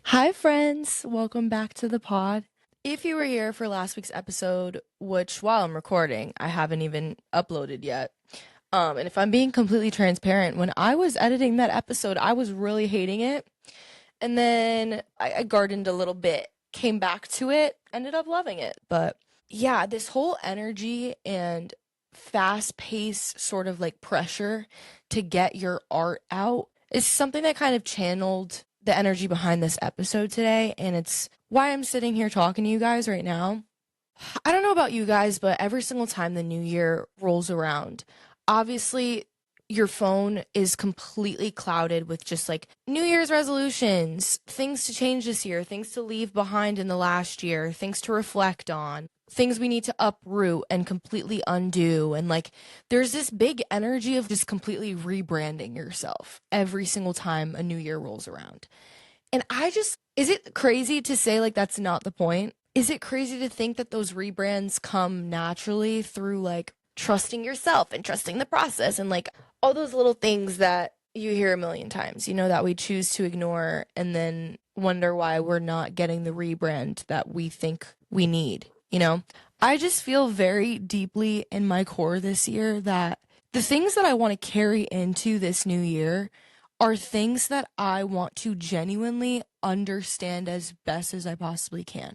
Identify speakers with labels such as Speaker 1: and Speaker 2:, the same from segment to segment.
Speaker 1: Hi, friends. Welcome back to the pod. If you were here for last week's episode, which while I'm recording, I haven't even uploaded yet. And if I'm being completely transparent, when I was editing that episode, I was really hating it. And then I gardened a little bit, came back to it, ended up loving it. But yeah, this whole energy and fast pace sort of like pressure to get your art out is something that kind of channeled the energy behind this episode today. And it's why I'm sitting here talking to you guys right now. I don't know about you guys, but every single time the new year rolls around, obviously your phone is completely clouded with just like New Year's resolutions, things to change this year, things to leave behind in the last year, things to reflect on, things we need to uproot and completely undo. And like there's this big energy of just completely rebranding yourself every single time a new year rolls around. And is it crazy to say like that's not the point? Is it crazy to think that those rebrands come naturally through like trusting yourself and trusting the process and like all those little things that you hear a million times, that we choose to ignore and then wonder why we're not getting the rebrand that we think we need? I just feel very deeply in my core this year that the things that I want to carry into this new year are things that I want to genuinely understand as best as I possibly can.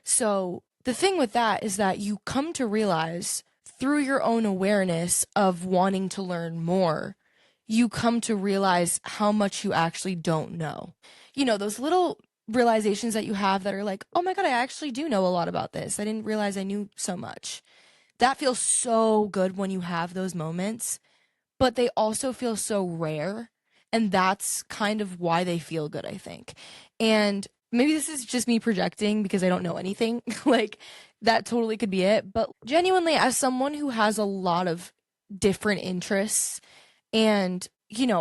Speaker 1: So the thing with that is that you come to realize through your own awareness of wanting to learn more, you come to realize how much you actually don't know. Those little realizations that you have that are like, oh my God, I actually do know a lot about this. I didn't realize I knew so much. That feels so good when you have those moments, but they also feel so rare. And that's kind of why they feel good, I think. And maybe this is just me projecting because I don't know anything. Like, that totally could be it. But genuinely, as someone who has a lot of different interests, and,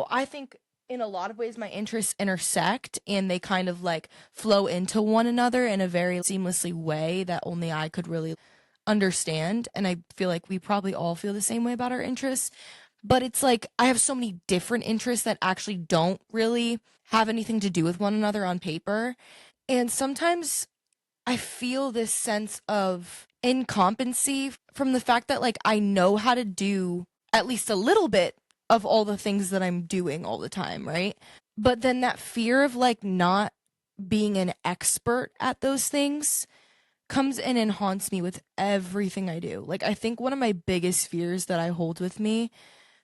Speaker 1: I think in a lot of ways my interests intersect and they kind of like flow into one another in a very seamlessly way that only I could really understand. And I feel like we probably all feel the same way about our interests. But it's like I have so many different interests that actually don't really have anything to do with one another on paper. And sometimes I feel this sense of incompetency from the fact that like I know how to do at least a little bit of all the things that I'm doing all the time, right? But then that fear of like not being an expert at those things comes in and haunts me with everything I do. Like I think one of my biggest fears that I hold with me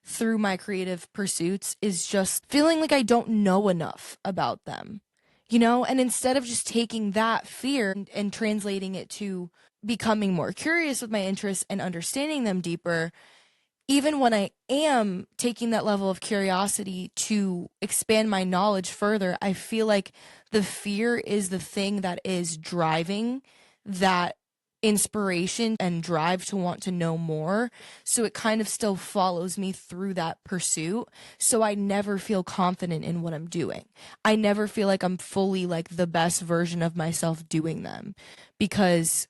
Speaker 1: through my creative pursuits is just feeling like I don't know enough about them. And instead of just taking that fear and translating it to becoming more curious with my interests and understanding them deeper, even when I am taking that level of curiosity to expand my knowledge further, I feel like the fear is the thing that is driving that inspiration and drive to want to know more. So it kind of still follows me through that pursuit. So I never feel confident in what I'm doing. I never feel like I'm fully like the best version of myself doing them because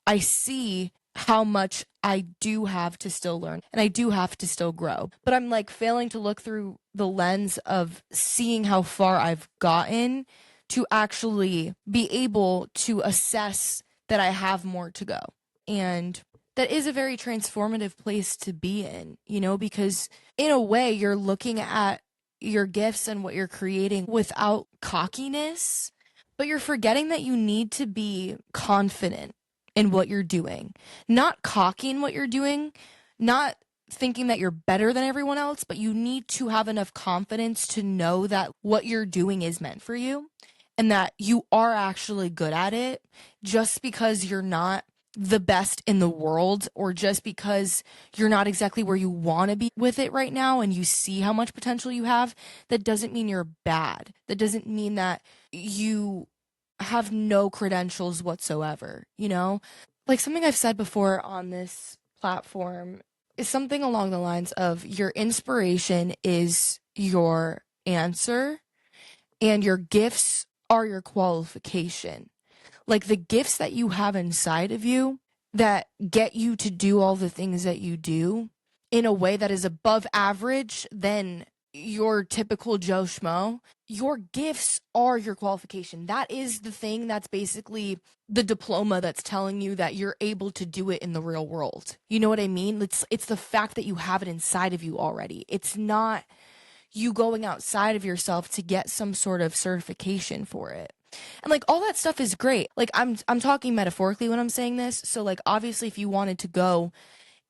Speaker 1: I see how much I do have to still learn and I do have to still grow. But I'm like failing to look through the lens of seeing how far I've gotten to actually be able to assess that I have more to go. And that is a very transformative place to be in, because in a way you're looking at your gifts and what you're creating without cockiness, but you're forgetting that you need to be confident in what you're doing, not cocking what you're doing, not thinking that you're better than everyone else, but you need to have enough confidence to know that what you're doing is meant for you and that you are actually good at it. Just because you're not the best in the world or just because you're not exactly where you want to be with it right now and you see how much potential you have, that doesn't mean you're bad. That doesn't mean that you have no credentials whatsoever. Like something I've said before on this platform is something along the lines of your inspiration is your answer and your gifts are your qualification. Like the gifts that you have inside of you that get you to do all the things that you do in a way that is above average, then your typical Joe Schmo. Your gifts are your qualification. That is the thing that's basically the diploma that's telling you that you're able to do it in the real world. You know what I mean? It's the fact that you have it inside of you already. It's not you going outside of yourself to get some sort of certification for it. And like all that stuff is great. Like I'm talking metaphorically when I'm saying this. So like obviously if you wanted to go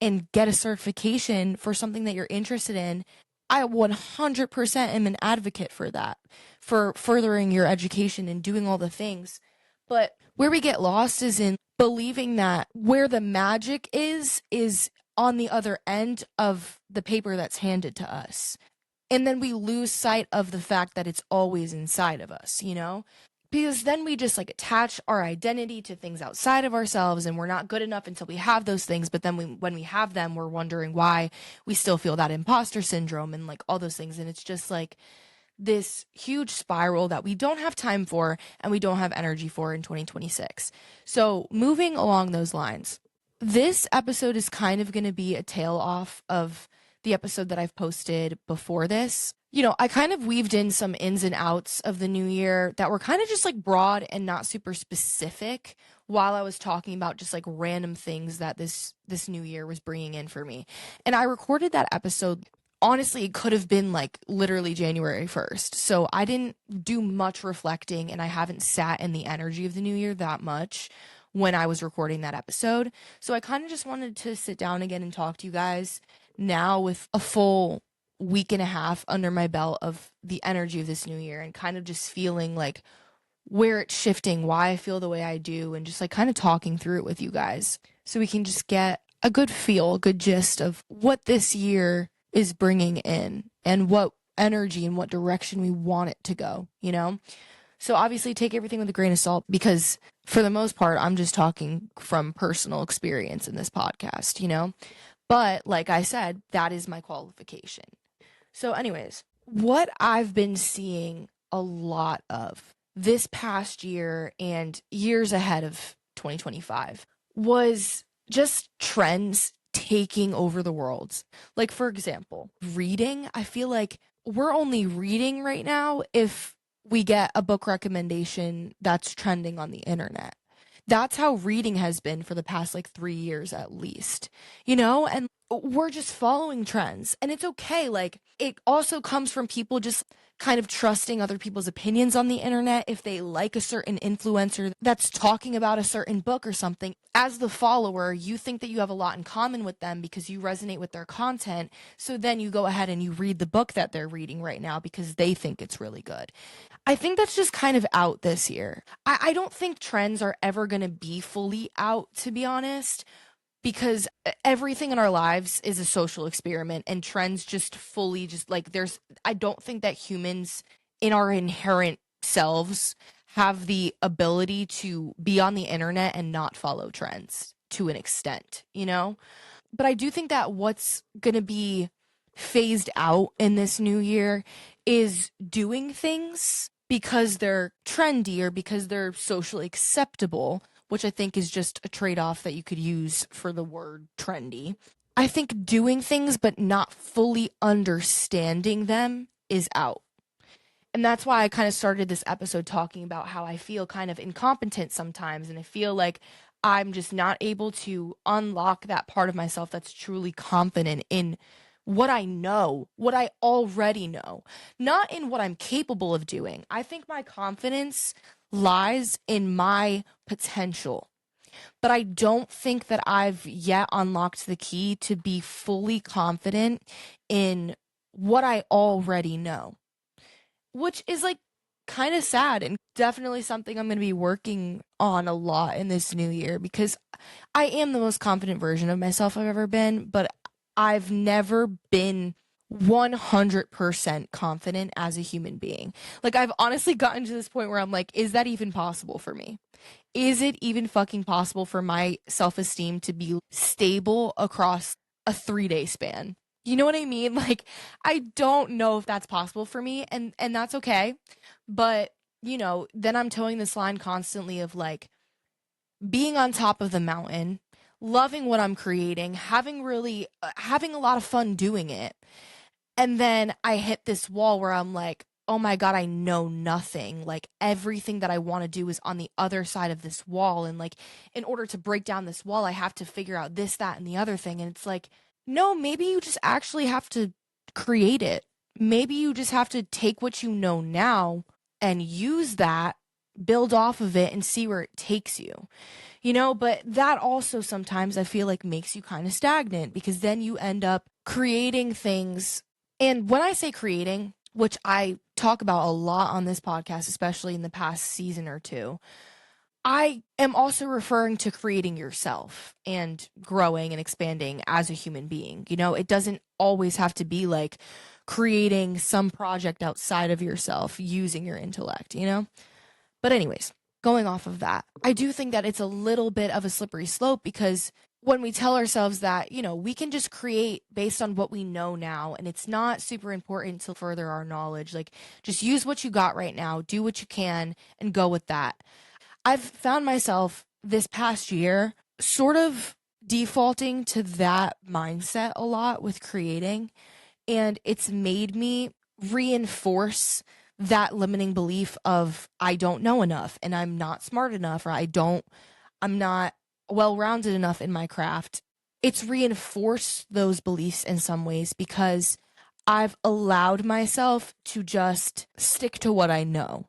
Speaker 1: and get a certification for something that you're interested in, I 100% am an advocate for that, for furthering your education and doing all the things. But where we get lost is in believing that where the magic is on the other end of the paper that's handed to us. And then we lose sight of the fact that it's always inside of us, you know? Because then we just like attach our identity to things outside of ourselves, and we're not good enough until we have those things. But then when we have them, we're wondering why we still feel that imposter syndrome and like all those things. And it's just like this huge spiral that we don't have time for and we don't have energy for in 2026. So moving along those lines, this episode is kind of going to be a tail off of the episode that I've posted before this. You know, I kind of weaved in some ins and outs of the new year that were kind of just like broad and not super specific while I was talking about just like random things that this new year was bringing in for me. And I recorded that episode. Honestly, it could have been like literally January 1st. So I didn't do much reflecting, and I haven't sat in the energy of the new year that much when I was recording that episode. So I kind of just wanted to sit down again and talk to you guys now with a full week and a half under my belt of the energy of this new year, and kind of just feeling like where it's shifting, why I feel the way I do, and just like kind of talking through it with you guys so we can just get a good feel, a good gist of what this year is bringing in and what energy and what direction we want it to go, you know? So obviously take everything with a grain of salt, because for the most part, I'm just talking from personal experience in this podcast, you know? But like I said, that is my qualification. So anyways, what I've been seeing a lot of this past year and years ahead of 2025 was just trends taking over the world. Like, for example, reading. I feel like we're only reading right now if we get a book recommendation that's trending on the internet. That's how reading has been for the past like 3 years at least, you know? And we're just following trends, and it's okay. Like, it also comes from people just kind of trusting other people's opinions on the internet. If they like a certain influencer that's talking about a certain book or something, as the follower, you think that you have a lot in common with them because you resonate with their content. So then you go ahead and you read the book that they're reading right now because they think it's really good. I think that's just kind of out this year. I don't think trends are ever going to be fully out, to be honest, because everything in our lives is a social experiment, and trends just fully just like I don't think that humans in our inherent selves have the ability to be on the internet and not follow trends to an extent, you know? But I do think that what's going to be phased out in this new year is doing things because they're trendy or because they're socially acceptable, which I think is just a trade-off that you could use for the word trendy. I think doing things but not fully understanding them is out. And that's why I kind of started this episode talking about how I feel kind of incompetent sometimes, and I feel like I'm just not able to unlock that part of myself that's truly confident in what I know, what I already know, not in what I'm capable of doing. I think my confidence lies in my potential, but I don't think that I've yet unlocked the key to be fully confident in what I already know, which is like kind of sad, and definitely something I'm going to be working on a lot in this new year, because I am the most confident version of myself I've ever been, but I've never been 100% confident as a human being. Like, I've honestly gotten to this point where I'm like, is that even possible for me? Is it even fucking possible for my self-esteem to be stable across a 3-day span? You know what I mean? Like, I don't know if that's possible for me, and that's okay. But, you know, then I'm towing this line constantly of like being on top of the mountain, loving what I'm creating, having a lot of fun doing it, And then I hit this wall where I'm like, oh my God, I know nothing. Like everything that I want to do is on the other side of this wall. And like, in order to break down this wall, I have to figure out this, that, and the other thing. And it's like, no, maybe you just actually have to create it. Maybe you just have to take what you know now and use that, build off of it, and see where it takes you. But that also sometimes I feel like makes you kind of stagnant because then you end up creating things. And when I say creating, which I talk about a lot on this podcast, especially in the past season or two, I am also referring to creating yourself and growing and expanding as a human being. It doesn't always have to be like creating some project outside of yourself using your intellect. But anyways, going off of that, I do think that it's a little bit of a slippery slope because when we tell ourselves that, we can just create based on what we know now, and it's not super important to further our knowledge, like just use what you got right now, do what you can, and go with that. I've found myself this past year sort of defaulting to that mindset a lot with creating, and it's made me reinforce that limiting belief of I don't know enough and I'm not smart enough, or I'm not well-rounded enough in my craft. It's reinforced those beliefs in some ways because I've allowed myself to just stick to what I know,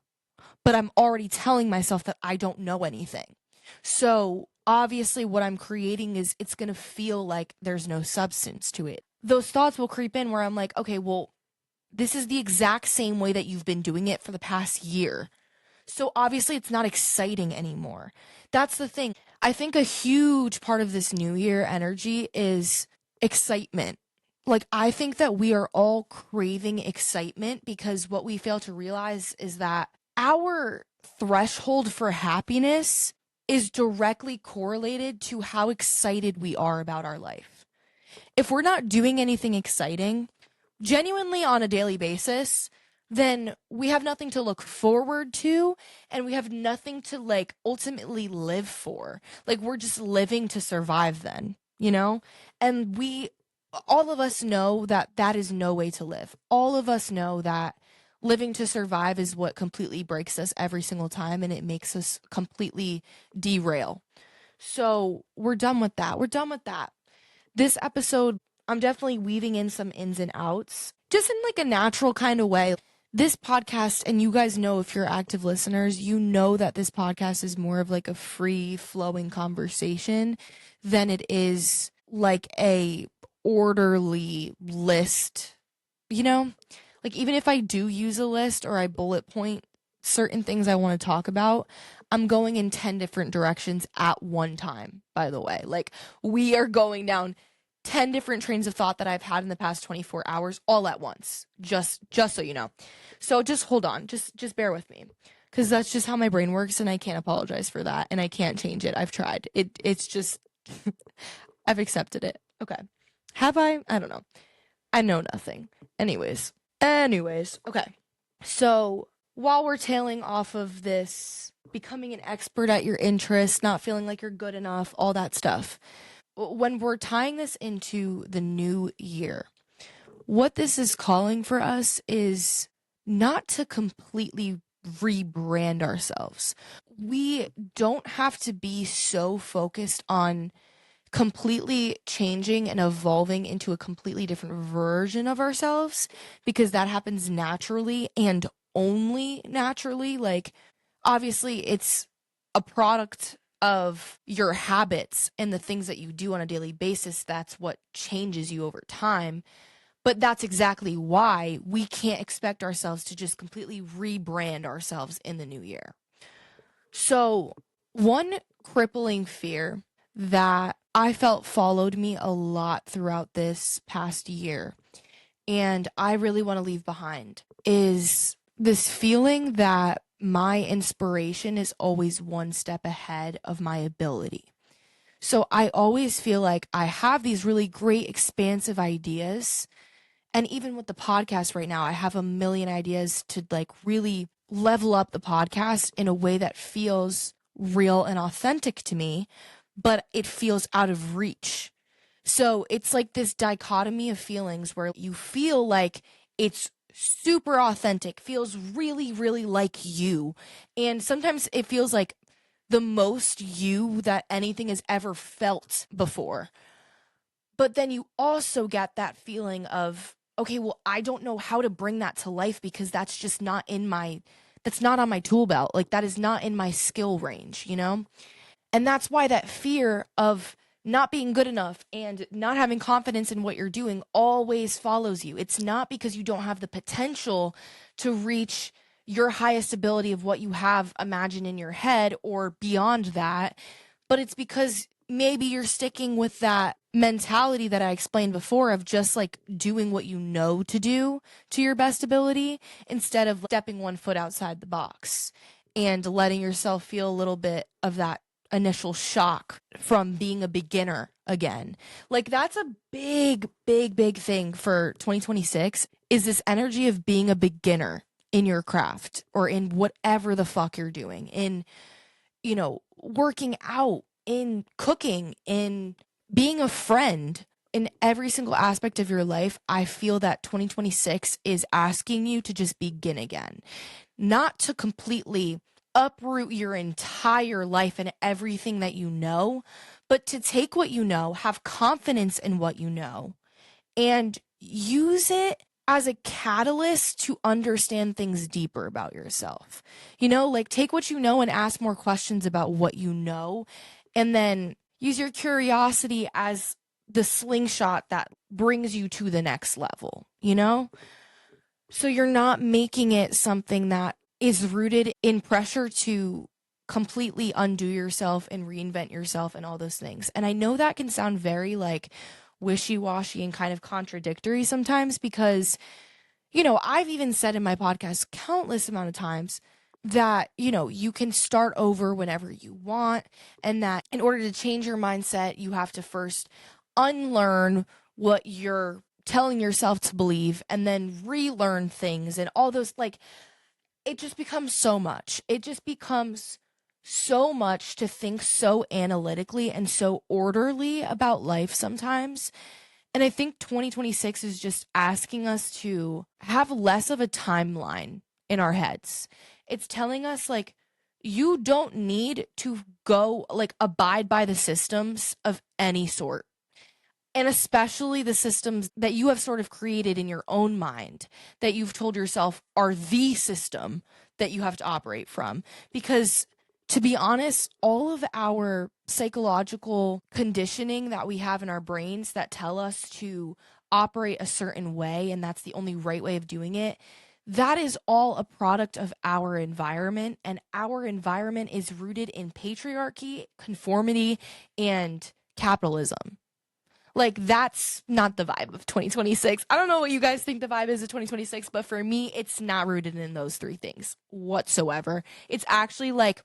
Speaker 1: but I'm already telling myself that I don't know anything. So obviously what I'm creating is it's going to feel like there's no substance to it. Those thoughts will creep in where I'm like, okay, well, this is the exact same way that you've been doing it for the past year. So obviously it's not exciting anymore. That's the thing. I think a huge part of this new year energy is excitement. Like, I think that we are all craving excitement because what we fail to realize is that our threshold for happiness is directly correlated to how excited we are about our life. If we're not doing anything exciting, genuinely on a daily basis, then we have nothing to look forward to and we have nothing to like ultimately live for. Like we're just living to survive then. And all of us know that that is no way to live. All of us know that living to survive is what completely breaks us every single time and it makes us completely derail. So we're done with that. We're done with that. This episode, I'm definitely weaving in some ins and outs, just in like a natural kind of way. This podcast, and you guys know if you're active listeners, you know that this podcast is more of like a free flowing conversation than it is like a orderly list, you know? Like even if I do use a list or I bullet point certain things I want to talk about, I'm going in 10 different directions at one time, by the way. Like we are going down 10 different trains of thought that I've had in the past 24 hours all at once. Just so you know. So just hold on. Just bear with me. Cuz that's just how my brain works and I can't apologize for that and I can't change it. I've tried. It's just I've accepted it. Okay. Have I? I don't know. I know nothing. Anyways, okay. So, while we're tailing off of this becoming an expert at your interest, not feeling like you're good enough, all that stuff, when we're tying this into the new year, what this is calling for us is not to completely rebrand ourselves. We don't have to be so focused on completely changing and evolving into a completely different version of ourselves because that happens naturally and only naturally. Like, obviously, it's a product of your habits and the things that you do on a daily basis. That's what changes you over time. But that's exactly why we can't expect ourselves to just completely rebrand ourselves in the new year. So, one crippling fear that I felt followed me a lot throughout this past year, and I really want to leave behind, is this feeling that my inspiration is always one step ahead of my ability. So I always feel like I have these really great, expansive ideas. And even with the podcast right now, I have a million ideas to like really level up the podcast in a way that feels real and authentic to me, but it feels out of reach So it's like this dichotomy of feelings where you feel like it's super authentic, feels really, really like you. And sometimes it feels like the most you that anything has ever felt before. But then you also get that feeling of, okay, well, I don't know how to bring that to life because that's just not that's not on my tool belt. Like, that is not in my skill range, you know? And that's why that fear of not being good enough and not having confidence in what you're doing always follows you. It's not because you don't have the potential to reach your highest ability of what you have imagined in your head or beyond that, but it's because maybe you're sticking with that mentality that I explained before of just like doing what you know to do to your best ability instead of stepping one foot outside the box and letting yourself feel a little bit of that initial shock from being a beginner again. Like, that's a big, big, big thing for 2026 is this energy of being a beginner in your craft or in whatever the fuck you're doing, in, you know, working out, in cooking, in being a friend, in every single aspect of your life. I feel that 2026 is asking you to just begin again, not to completely uproot your entire life and everything that you know, but to take what you know, have confidence in what you know, and use it as a catalyst to understand things deeper about yourself. You know, like, take what you know and ask more questions about what you know, and then use your curiosity as the slingshot that brings you to the next level, you know? So you're not making it something that is rooted in pressure to completely undo yourself and reinvent yourself and all those things. And I know that can sound very like wishy-washy and kind of contradictory sometimes because, you know, I've even said in my podcast countless amount of times that, you know, you can start over whenever you want, and that in order to change your mindset, you have to first unlearn what you're telling yourself to believe and then relearn things and all those. Like, it just becomes so much. It just becomes so much to think so analytically and so orderly about life sometimes. And I think 2026 is just asking us to have less of a timeline in our heads. It's telling us, like, you don't need to go, like, abide by the systems of any sort. And especially the systems that you have sort of created in your own mind that you've told yourself are the system that you have to operate from. Because, to be honest, all of our psychological conditioning that we have in our brains that tell us to operate a certain way and that's the only right way of doing it, that is all a product of our environment. And our environment is rooted in patriarchy, conformity, and capitalism. Like, that's not the vibe of 2026. I don't know what you guys think the vibe is of 2026, but for me, it's not rooted in those three things whatsoever. It's actually like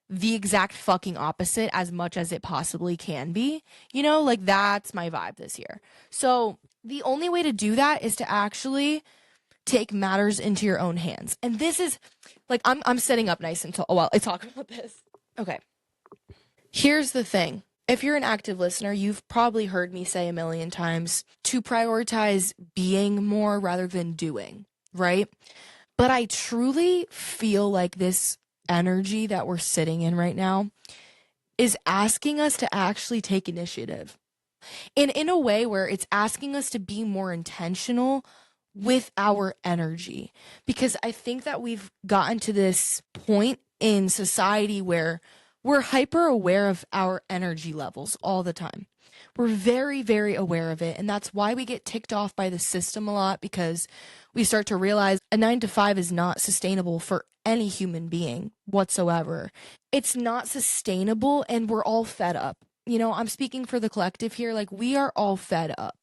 Speaker 1: the exact fucking opposite as much as it possibly can be. You know, like, that's my vibe this year. So the only way to do that is to actually take matters into your own hands. And this is like, I'm setting up nice until while I talk about this. Okay. Here's the thing. If you're an active listener, you've probably heard me say a million times to prioritize being more rather than doing, right? But I truly feel like this energy that we're sitting in right now is asking us to actually take initiative. And in a way where it's asking us to be more intentional with our energy. Because I think that we've gotten to this point in society where we're hyper aware of our energy levels all the time. We're very, very aware of it. And that's why we get ticked off by the system a lot, because we start to realize a 9 to 5 is not sustainable for any human being whatsoever. It's not sustainable, and we're all fed up. You know, I'm speaking for the collective here. Like, we are all fed up.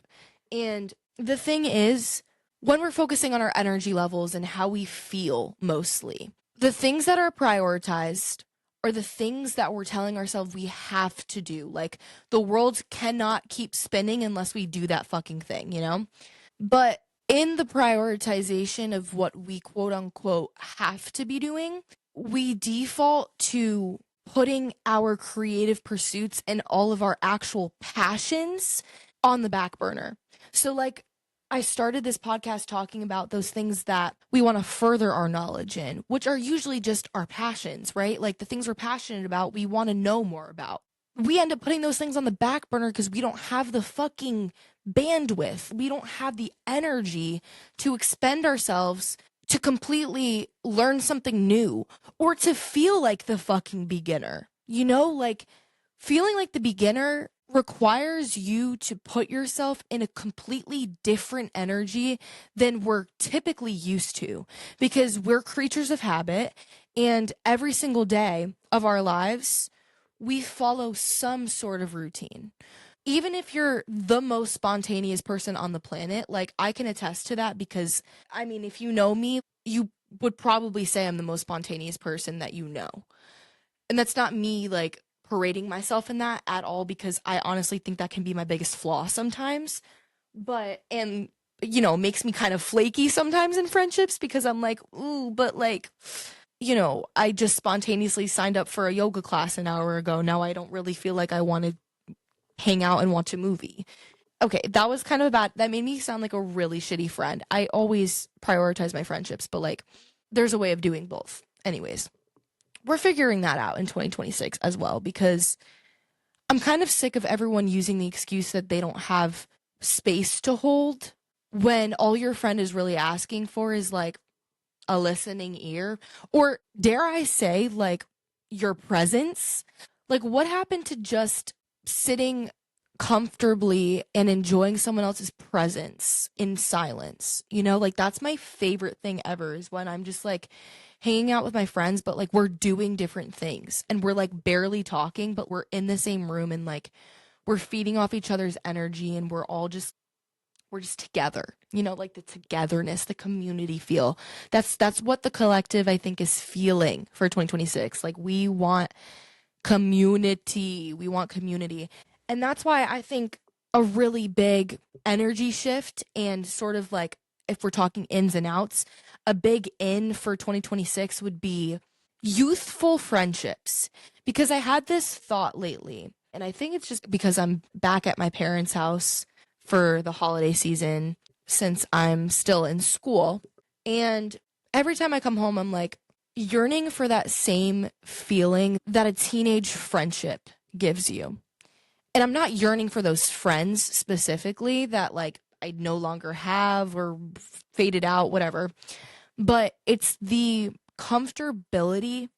Speaker 1: And the thing is, when we're focusing on our energy levels and how we feel mostly, the things that are prioritized are the things that we're telling ourselves we have to do. Like, the world cannot keep spinning unless we do that fucking thing, you know? But in the prioritization of what we quote unquote have to be doing, we default to putting our creative pursuits and all of our actual passions on the back burner. So, like, I started this podcast talking about those things that we want to further our knowledge in, which are usually just our passions, right? Like the things we're passionate about, we want to know more about. We end up putting those things on the back burner because we don't have the fucking bandwidth. We don't have the energy to expend ourselves to completely learn something new or to feel like the fucking beginner. You know, like feeling like the beginner requires you to put yourself in a completely different energy than we're typically used to because we're creatures of habit, and every single day of our lives we follow some sort of routine. Even if you're the most spontaneous person on the planet, like I can attest to that because I mean, if you know me, you would probably say I'm the most spontaneous person that you know. And that's not me like parading myself in that at all because I honestly think that can be my biggest flaw sometimes. But, and, you know, makes me kind of flaky sometimes in friendships because I'm like, ooh, but like, you know, I just spontaneously signed up for a yoga class an hour ago. Now I don't really feel like I want to hang out and watch a movie. Okay, that was kind of bad. That made me sound like a really shitty friend. I always prioritize my friendships, but like, there's a way of doing both. Anyways, we're figuring that out in 2026 as well because I'm kind of sick of everyone using the excuse that they don't have space to hold when all your friend is really asking for is like a listening ear, or dare I say, like your presence. Like, what happened to just sitting comfortably and enjoying someone else's presence in silence? You know, like that's my favorite thing ever is when I'm just like hanging out with my friends, but like we're doing different things and we're like barely talking, but we're in the same room and like we're feeding off each other's energy and we're just together, you know, like the togetherness, the community feel. That's what the collective I think is feeling for 2026. Like we want community. We want community. And that's why I think a really big energy shift and sort of like if we're talking ins and outs, a big in for 2026 would be youthful friendships. Because I had this thought lately, and I think it's just because I'm back at my parents' house for the holiday season since I'm still in school. And every time I come home, I'm like yearning for that same feeling that a teenage friendship gives you. And I'm not yearning for those friends specifically that like I no longer have or faded out, whatever. But it's the comfortability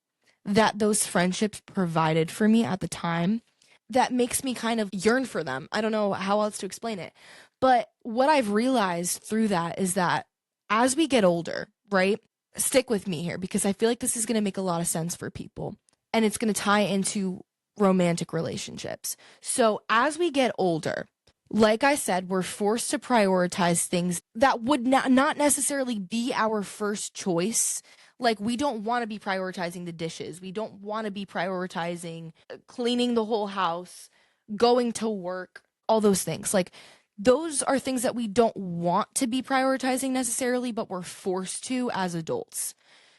Speaker 1: that those friendships provided for me at the time that makes me kind of yearn for them. I don't know how else to explain it. But what I've realized through that is that as we get older, right? Stick with me here because I feel like this is going to make a lot of sense for people and it's going to tie into romantic relationships. So as we get older, like I said, we're forced to prioritize things that would not necessarily be our first choice. Like, we don't want to be prioritizing the dishes. We don't want to be prioritizing cleaning the whole house, going to work, all those things. Like, those are things that we don't want to be prioritizing necessarily, but we're forced to as adults.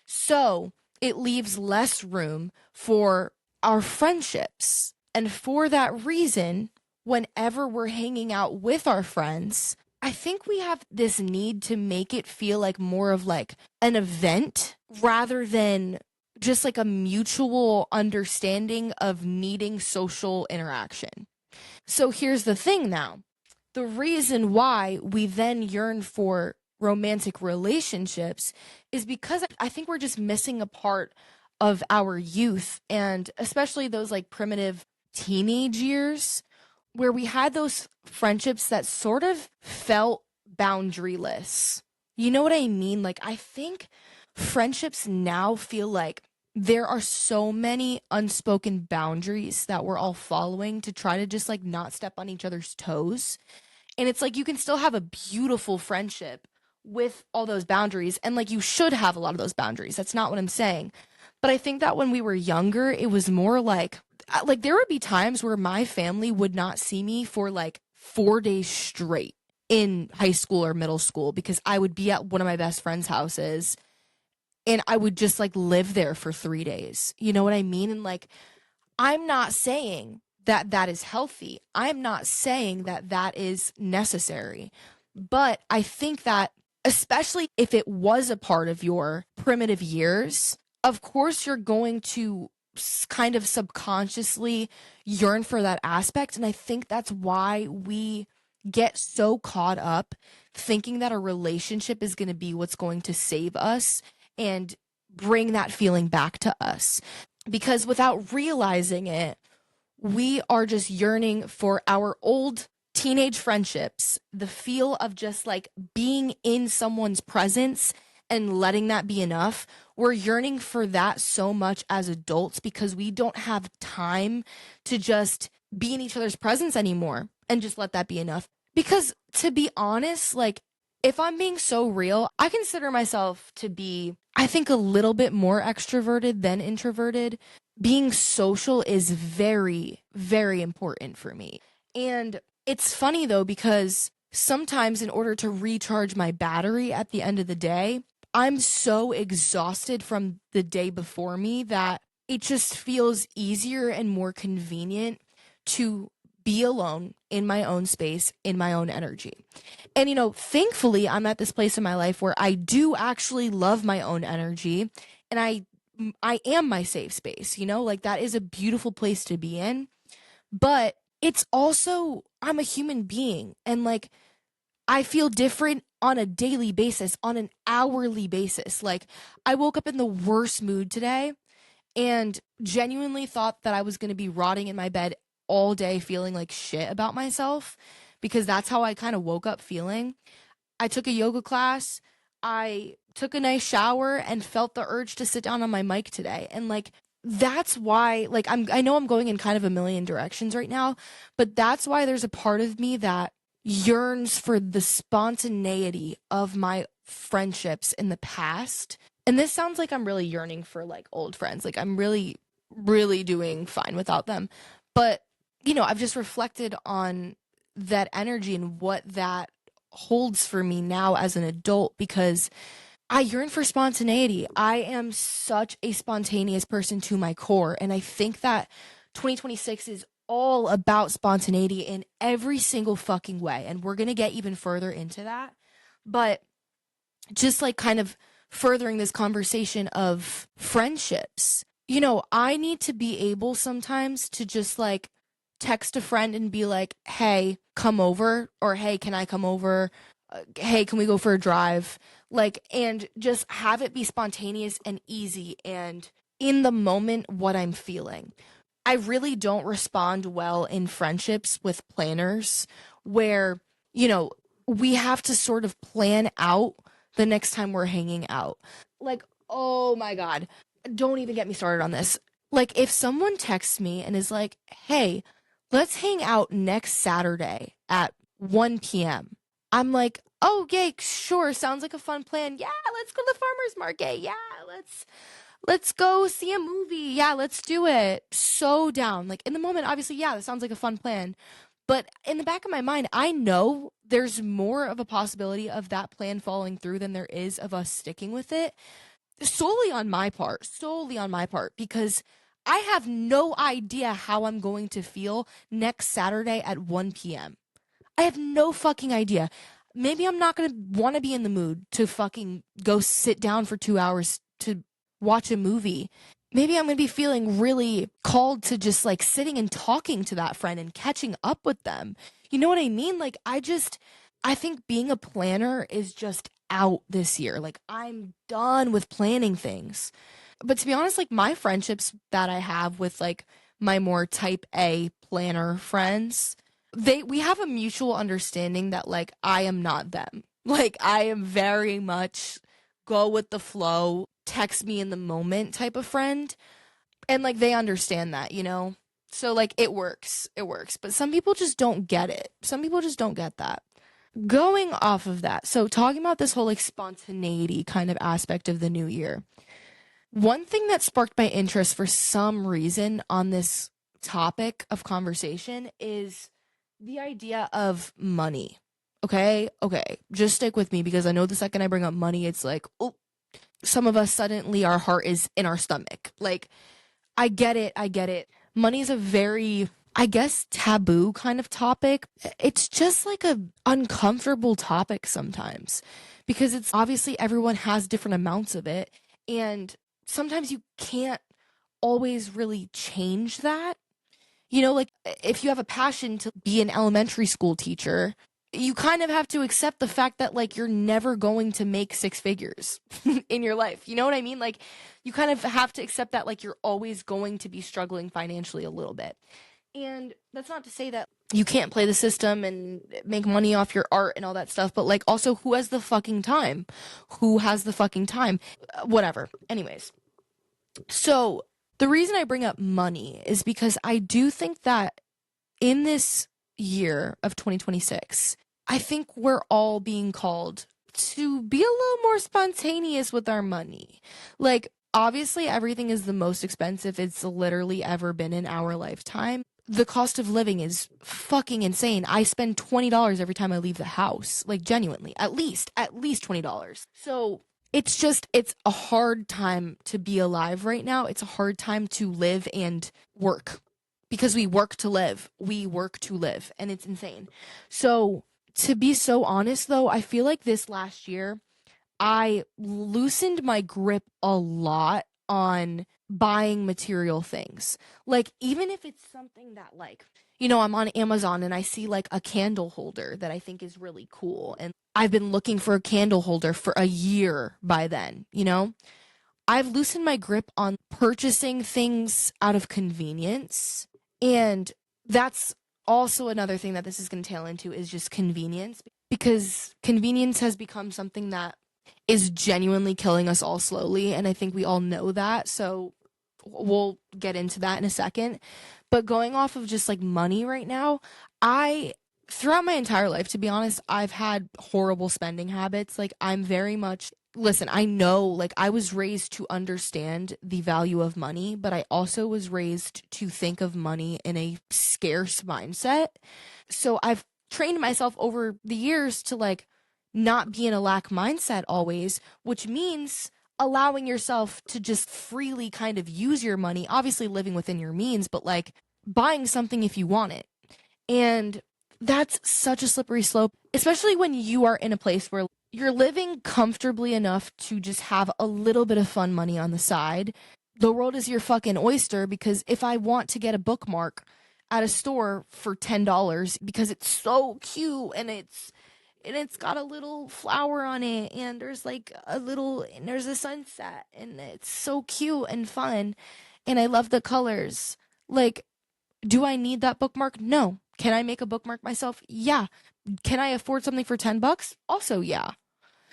Speaker 1: So it leaves less room for our friendships. And for that reason, whenever we're hanging out with our friends, I think we have this need to make it feel like more of like an event rather than just like a mutual understanding of needing social interaction. So here's the thing now. The reason why we then yearn for romantic relationships is because I think we're just missing a part of our youth and especially those like primitive teenage years where we had those friendships that sort of felt boundaryless. You know what I mean? Like, I think friendships now feel like there are so many unspoken boundaries that we're all following to try to just like not step on each other's toes. And it's like you can still have a beautiful friendship with all those boundaries. And like you should have a lot of those boundaries. That's not what I'm saying. But I think that when we were younger, it was more like there would be times where my family would not see me for like 4 days straight in high school or middle school because I would be at one of my best friends' houses and I would just like live there for 3 days. You know what I mean? And like I'm not saying that that is healthy. I'm not saying that that is necessary. But I think that, especially if it was a part of your primitive years, of course you're going to kind of subconsciously yearn for that aspect. And I think that's why we get so caught up thinking that a relationship is going to be what's going to save us and bring that feeling back to us. Because without realizing it, we are just yearning for our old teenage friendships, the feel of just like being in someone's presence and letting that be enough. We're yearning for that so much as adults because we don't have time to just be in each other's presence anymore and just let that be enough. Because to be honest, like, if I'm being so real, I consider myself to be, I think, a little bit more extroverted than introverted. Being social is very, very important for me. And it's funny though, because sometimes in order to recharge my battery at the end of the day, I'm so exhausted from the day before me that it just feels easier and more convenient to be alone in my own space, in my own energy. And, thankfully, I'm at this place in my life where I do actually love my own energy and I am my safe space, like that is a beautiful place to be in. But it's also, I'm a human being and like I feel different on a daily basis, on an hourly basis. Like I woke up in the worst mood today and genuinely thought that I was going to be rotting in my bed all day feeling like shit about myself because that's how I kind of woke up feeling. I took a yoga class. I took a nice shower and felt the urge to sit down on my mic today. And like that's why like I know I'm going in kind of a million directions right now, but that's why there's a part of me that yearns for the spontaneity of my friendships in the past. And this sounds like I'm really yearning for like old friends. Like I'm really really doing fine without them. But I've just reflected on that energy and what that holds for me now as an adult because I yearn for spontaneity. I am such a spontaneous person to my core. And I think that 2026 is all about spontaneity in every single fucking way. And we're going to get even further into that. But just like kind of furthering this conversation of friendships, I need to be able sometimes to just like text a friend and be like, hey, come over, or hey, can I come over? Hey, can we go for a drive? Like, and just have it be spontaneous and easy and in the moment what I'm feeling. I really don't respond well in friendships with planners where, you know, we have to sort of plan out the next time we're hanging out. Like, oh my God, don't even get me started on this. Like, if someone texts me and is like, hey, let's hang out next Saturday at 1 p.m., I'm like, oh, yay, sure, sounds like a fun plan. Yeah, let's go to the farmer's market. Yeah, let's go see a movie. Yeah, let's do it. So down. Like in the moment, obviously, yeah, that sounds like a fun plan. But in the back of my mind, I know there's more of a possibility of that plan falling through than there is of us sticking with it. Solely on my part, because I have no idea how I'm going to feel next Saturday at 1 p.m. I have no fucking idea. Maybe I'm not going to want to be in the mood to fucking go sit down for 2 hours to watch a movie. Maybe I'm going to be feeling really called to just like sitting and talking to that friend and catching up with them. You know what I mean? Like, I think being a planner is just out this year. Like, I'm done with planning things. But to be honest, like, my friendships that I have with like my more type A planner friends, we have a mutual understanding that like I am not them. Like, I am very much go with the flow, text me in the moment type of friend. And like they understand that, you know? So like it works. It works. But some people just don't get it. Some people just don't get that. Going off of that, so talking about this whole like spontaneity kind of aspect of the new year. One thing that sparked my interest for some reason on this topic of conversation is the idea of money. Okay? Okay. Just stick with me because I know the second I bring up money, it's like, oh, some of us suddenly our heart is in our stomach. Like, I get it. I get it. money is a very, I guess, taboo kind of topic. It's just like a uncomfortable topic sometimes because it's obviously everyone has different amounts of it. And sometimes you can't always really change that. You know, like if you have a passion to be an elementary school teacher, you kind of have to accept the fact that like you're never going to make six figures in your life. You know what I mean? Like you kind of have to accept that like you're always going to be struggling financially a little bit. And that's not to say that you can't play the system and make money off your art and all that stuff, but like also who has the fucking time? Who has the fucking time? Whatever. Anyways, so the reason I bring up money is because I do think that in this year of 2026, I think we're all being called to be a little more spontaneous with our money. Like, obviously, everything is the most expensive it's literally ever been in our lifetime. The cost of living is fucking insane. I spend $20 every time I leave the house. Like, genuinely, at least $20. So, it's a hard time to be alive right now. It's a hard time to live and work because we work to live. We work to live, and it's insane. So, to be so honest though, I feel like this last year I loosened my grip a lot on buying material things. Like even if it's something that like, you know, I'm on Amazon and I see like a candle holder that I think is really cool and I've been looking for a candle holder for a year by then, you know? I've loosened my grip on purchasing things out of convenience. And that's also another thing that this is going to tail into is just convenience because convenience has become something that is genuinely killing us all slowly. And I think we all know that. So we'll get into that in a second. But going off of just like money right now, throughout my entire life, to be honest, I've had horrible spending habits. Like, I'm very much, listen, I know, like, I was raised to understand the value of money, but I also was raised to think of money in a scarce mindset. So I've trained myself over the years to, like, not be in a lack mindset always, which means allowing yourself to just freely kind of use your money, obviously living within your means, but like buying something if you want it. And that's such a slippery slope, especially when you are in a place where you're living comfortably enough to just have a little bit of fun money on the side. The world is your fucking oyster because if I want to get a bookmark at a store for $10 because it's so cute and it's got a little flower on it and there's a sunset and it's so cute and fun and I love the colors. Like, do I need that bookmark? No. Can I make a bookmark myself? Yeah. Can I afford something for $10? Also, yeah.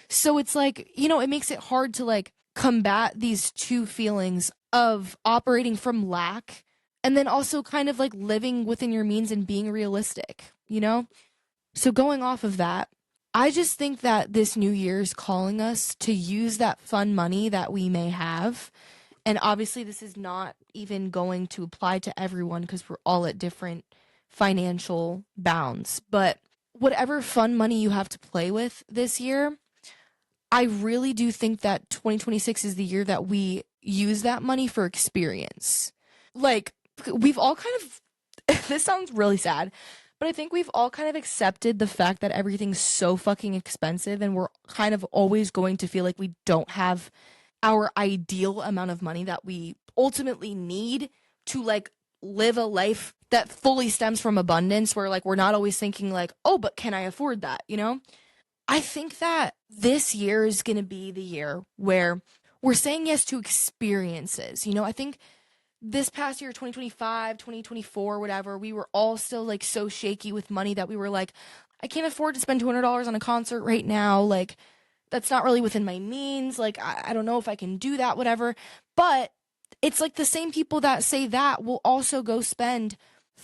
Speaker 1: So it's like, you know, it makes it hard to like combat these two feelings of operating from lack and then also kind of like living within your means and being realistic, you know? So going off of that, I just think that this new year is calling us to use that fun money that we may have. And obviously, this is not even going to apply to everyone because we're all at different financial bounds. But whatever fun money you have to play with this year, I really do think that 2026 is the year that we use that money for experience. Like, we've all kind of, this sounds really sad, but I think we've all kind of accepted the fact that everything's so fucking expensive and we're kind of always going to feel like we don't have our ideal amount of money that we ultimately need to like live a life that fully stems from abundance where like we're not always thinking like, oh, but can I afford that, you know? I think that this year is going to be the year where we're saying yes to experiences. You know, I think this past year, 2025, 2024, whatever, we were all still like so shaky with money that we were like, I can't afford to spend $200 on a concert right now. Like, that's not really within my means. Like, I don't know if I can do that, whatever. But it's like the same people that say that will also go spend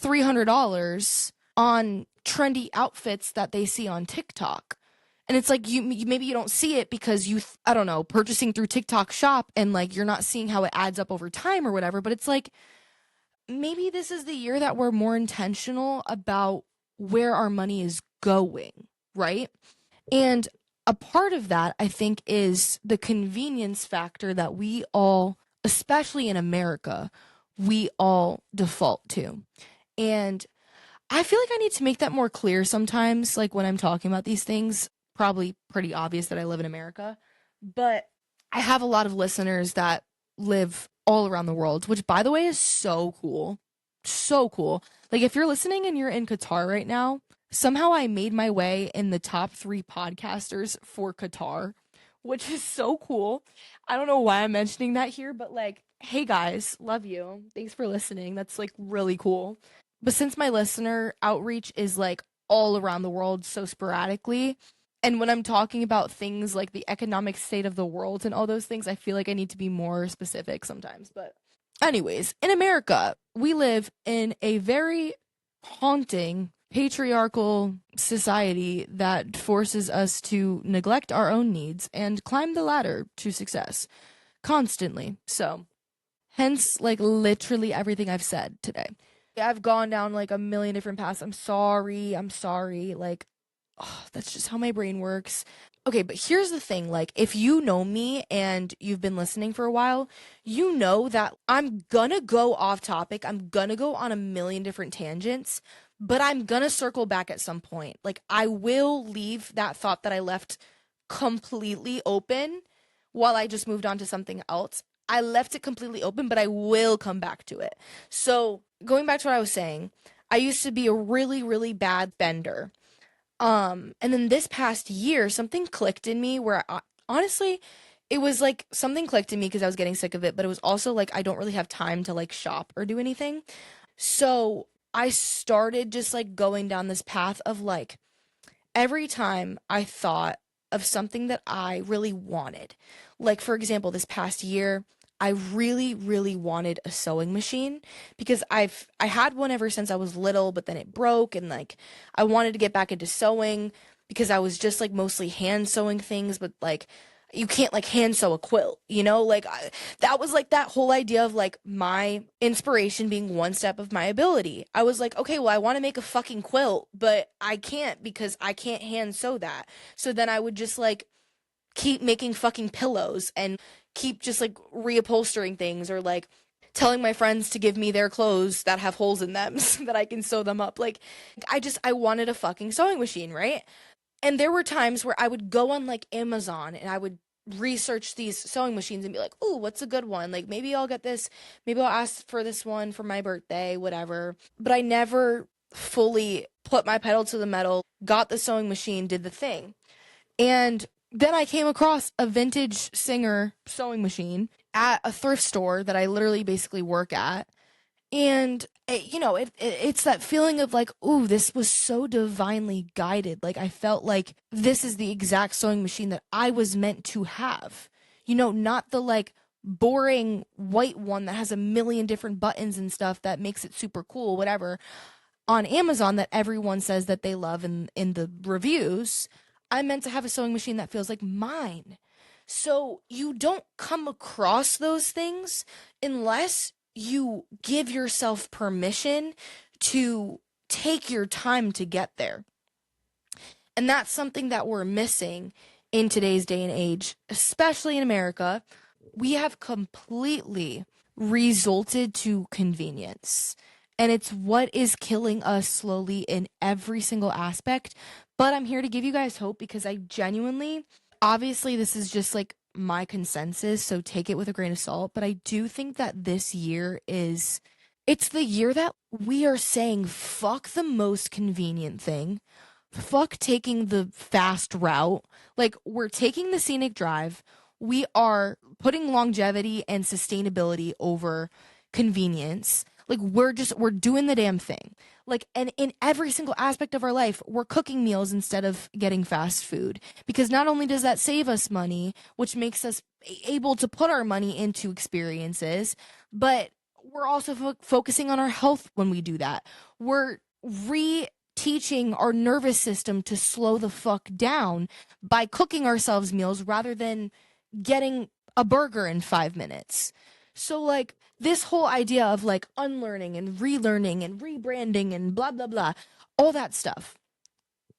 Speaker 1: $300 on trendy outfits that they see on TikTok. And it's like you maybe you don't see it because I don't know, purchasing through TikTok shop and like you're not seeing how it adds up over time or whatever, but it's like maybe this is the year that we're more intentional about where our money is going, right? And a part of that I think is the convenience factor that we all, especially in America, we all default to. And I feel like I need to make that more clear sometimes, like when I'm talking about these things. Probably pretty obvious that I live in America, but I have a lot of listeners that live all around the world, which by the way is so cool. So cool. Like if you're listening and you're in Qatar right now, somehow I made my way in the top 3 podcasters for Qatar, which is so cool. I don't know why I'm mentioning that here, but like, hey guys, love you. Thanks for listening. That's like really cool. But since my listener outreach is like all around the world so sporadically, and when I'm talking about things like the economic state of the world and all those things, I feel like I need to be more specific sometimes. But, anyways, in America, we live in a very haunting patriarchal society that forces us to neglect our own needs and climb the ladder to success constantly. So, hence, like, literally everything I've said today. I've gone down like a million different paths. I'm sorry. I'm sorry. Like, oh, that's just how my brain works. Okay, but here's the thing. Like, if you know me and you've been listening for a while, you know that I'm gonna go off topic. I'm gonna go on a million different tangents, but I'm gonna circle back at some point. Like, I will leave that thought that I left completely open while I just moved on to something else. I left it completely open, but I will come back to it. So, going back to what I was saying, I used to be a really, really bad bender. And then this past year, something clicked in me where honestly, it was like something clicked in me because I was getting sick of it, but it was also like I don't really have time to like shop or do anything. So I started just like going down this path of like every time I thought of something that I really wanted, like for example, this past year, I really, really wanted a sewing machine because I had one ever since I was little, but then it broke and like I wanted to get back into sewing because I was just like mostly hand sewing things, but like you can't like hand sew a quilt, you know? That was like that whole idea of like my inspiration being one step of my ability. I was like, okay, well, I want to make a fucking quilt, but I can't because I can't hand sew that. So then I would just like keep making fucking pillows and keep just like reupholstering things or like telling my friends to give me their clothes that have holes in them so that I can sew them up. Like I wanted a fucking sewing machine, right? And there were times where I would go on like Amazon and I would research these sewing machines and be like, "Ooh, what's a good one? Like maybe I'll get this, maybe I'll ask for this one for my birthday, whatever." But I never fully put my pedal to the metal, got the sewing machine, did the thing. And then I came across a vintage Singer sewing machine at a thrift store that I literally basically work at. And it's that feeling of like, ooh, this was so divinely guided. Like I felt like this is the exact sewing machine that I was meant to have. Not the like boring white one that has a million different buttons and stuff that makes it super cool, whatever, on Amazon that everyone says that they love in the reviews. I'm meant to have a sewing machine that feels like mine. So you don't come across those things unless you give yourself permission to take your time to get there. And that's something that we're missing in today's day and age, especially in America. We have completely resulted to convenience. And it's what is killing us slowly in every single aspect. But I'm here to give you guys hope because I genuinely, obviously, this is just like my consensus, so take it with a grain of salt. But I do think that this year it's the year that we are saying, fuck the most convenient thing. Fuck taking the fast route. Like, we're taking the scenic drive. We are putting longevity and sustainability over convenience. Like, we're doing the damn thing. Like, and in every single aspect of our life, we're cooking meals instead of getting fast food. Because not only does that save us money, which makes us able to put our money into experiences, but we're also focusing on our health when we do that. We're teaching our nervous system to slow the fuck down by cooking ourselves meals rather than getting a burger in 5 minutes. So, like, this whole idea of like unlearning and relearning and rebranding and blah, blah, blah, all that stuff,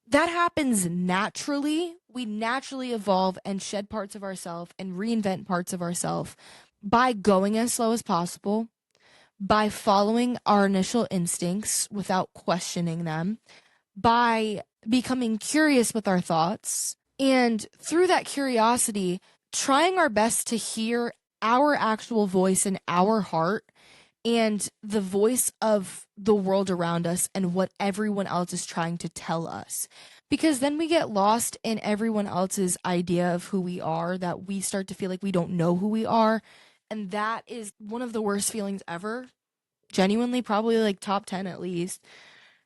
Speaker 1: that happens naturally. We naturally evolve and shed parts of ourselves and reinvent parts of ourselves by going as slow as possible, by following our initial instincts without questioning them, by becoming curious with our thoughts, and through that curiosity, trying our best to hear our actual voice in our heart and the voice of the world around us and what everyone else is trying to tell us. Because then we get lost in everyone else's idea of who we are, that we start to feel like we don't know who we are. And that is one of the worst feelings ever. Genuinely, probably like top 10 at least.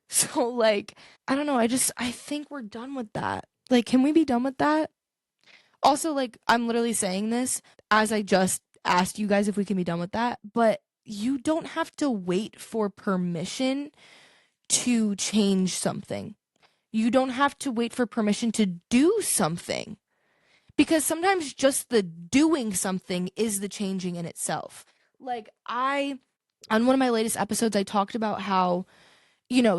Speaker 1: So, like, I don't know. I think we're done with that. Like, can we be done with that? Also, like, I'm literally saying this as I just asked you guys if we can be done with that, but you don't have to wait for permission to change something. You don't have to wait for permission to do something, because sometimes just the doing something is the changing in itself. Like, on one of my latest episodes, I talked about how,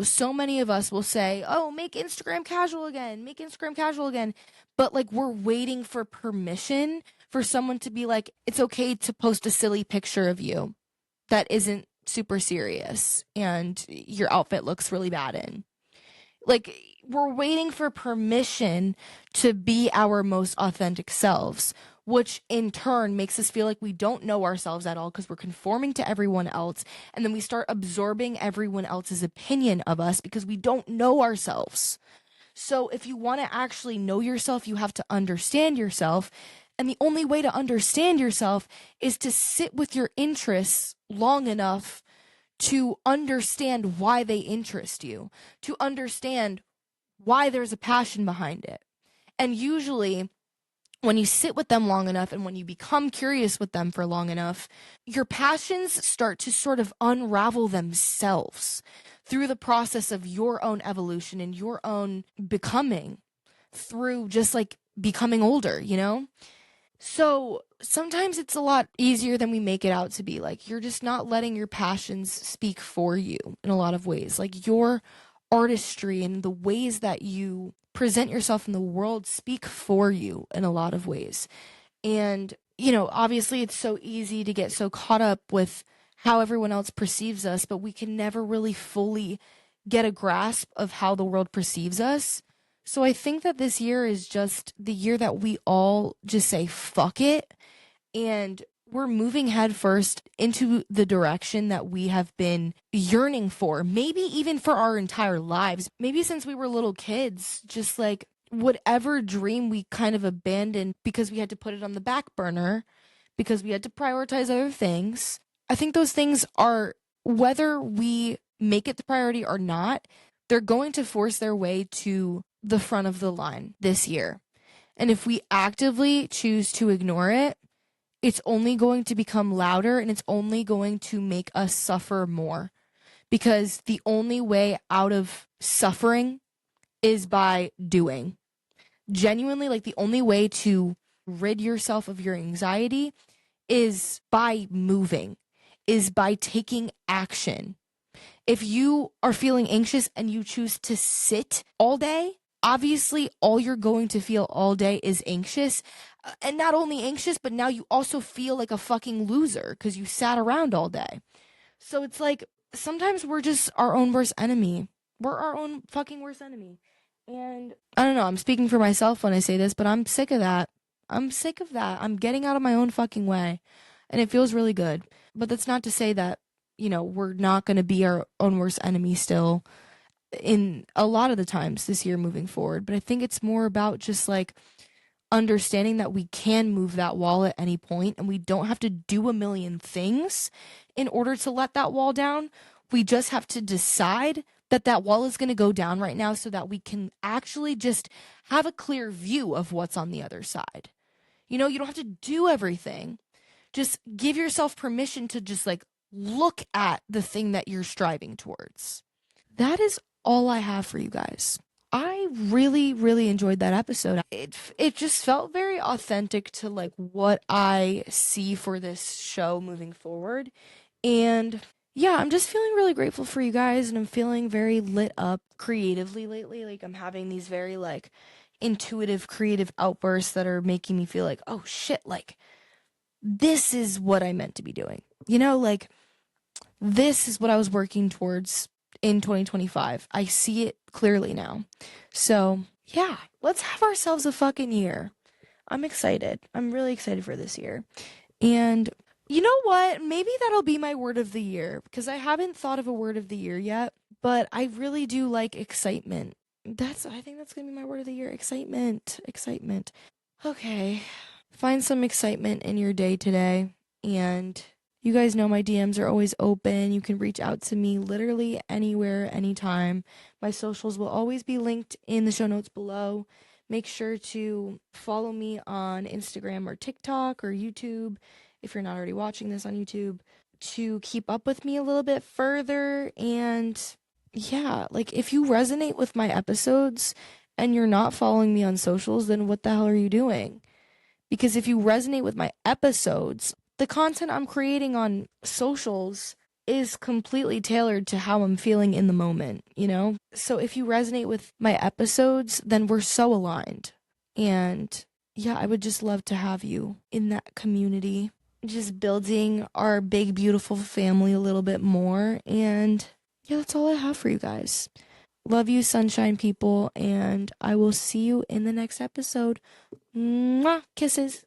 Speaker 1: so many of us will say, oh, make Instagram casual again, make Instagram casual again. But like, we're waiting for permission for someone to be like, it's okay to post a silly picture of you that isn't super serious and your outfit looks really bad in. Like, we're waiting for permission to be our most authentic selves, which in turn makes us feel like we don't know ourselves at all because we're conforming to everyone else. And then we start absorbing everyone else's opinion of us because we don't know ourselves. So if you want to actually know yourself, you have to understand yourself. And the only way to understand yourself is to sit with your interests long enough to understand why they interest you, to understand why there's a passion behind it. And usually, when you sit with them long enough and when you become curious with them for long enough, your passions start to sort of unravel themselves through the process of your own evolution and your own becoming, through just like becoming older, So sometimes it's a lot easier than we make it out to be. Like, you're just not letting your passions speak for you in a lot of ways. Like, your artistry and the ways that you present yourself in the world speak for you in a lot of ways. And, obviously it's so easy to get so caught up with how everyone else perceives us, but we can never really fully get a grasp of how the world perceives us. So I think that this year is just the year that we all just say fuck it, and we're moving headfirst into the direction that we have been yearning for, maybe even for our entire lives, maybe since we were little kids. Just like whatever dream we kind of abandoned because we had to put it on the back burner, because we had to prioritize other things. I think those things are, whether we make it the priority or not, they're going to force their way to the front of the line this year. And if we actively choose to ignore it, it's only going to become louder and it's only going to make us suffer more. Because the only way out of suffering is by doing. Genuinely, like, the only way to rid yourself of your anxiety is by moving, is by taking action. If you are feeling anxious and you choose to sit all day, obviously all you're going to feel all day is anxious. And not only anxious, but now you also feel like a fucking loser because you sat around all day. So it's like, sometimes we're just our own worst enemy. We're our own fucking worst enemy. And I don't know, I'm speaking for myself when I say this, but I'm sick of that. I'm sick of that. I'm getting out of my own fucking way. And it feels really good. But that's not to say that, we're not going to be our own worst enemy still in a lot of the times this year moving forward. But I think it's more about just like understanding that we can move that wall at any point and we don't have to do a million things in order to let that wall down. We just have to decide that that wall is going to go down right now so that we can actually just have a clear view of what's on the other side. You don't have to do everything. Just give yourself permission to just like look at the thing that you're striving towards. That is all I have for you guys. I really, really enjoyed that episode. It just felt very authentic to like what I see for this show moving forward. And yeah, I'm just feeling really grateful for you guys, and I'm feeling very lit up creatively lately. Like, I'm having these very like intuitive creative outbursts that are making me feel like, oh shit, like this is what I meant to be doing. Like, this is what I was working towards in 2025. I see it clearly now. So, yeah, let's have ourselves a fucking year. I'm excited. I'm really excited for this year. And you know what? Maybe that'll be my word of the year because I haven't thought of a word of the year yet, but I really do like excitement. I think that's going to be my word of the year. Excitement. Excitement. Okay. Find some excitement in your day today. And you guys know my DMs are always open. You can reach out to me literally anywhere, anytime. My socials will always be linked in the show notes below. Make sure to follow me on Instagram or TikTok or YouTube if you're not already watching this on YouTube to keep up with me a little bit further. And yeah, like if you resonate with my episodes and you're not following me on socials, then what the hell are you doing? Because if you resonate with my episodes, the content I'm creating on socials is completely tailored to how I'm feeling in the moment, you know? So if you resonate with my episodes, then we're so aligned. And yeah, I would just love to have you in that community, just building our big, beautiful family a little bit more. And yeah, that's all I have for you guys. Love you, sunshine people, and I will see you in the next episode. Mwah! Kisses.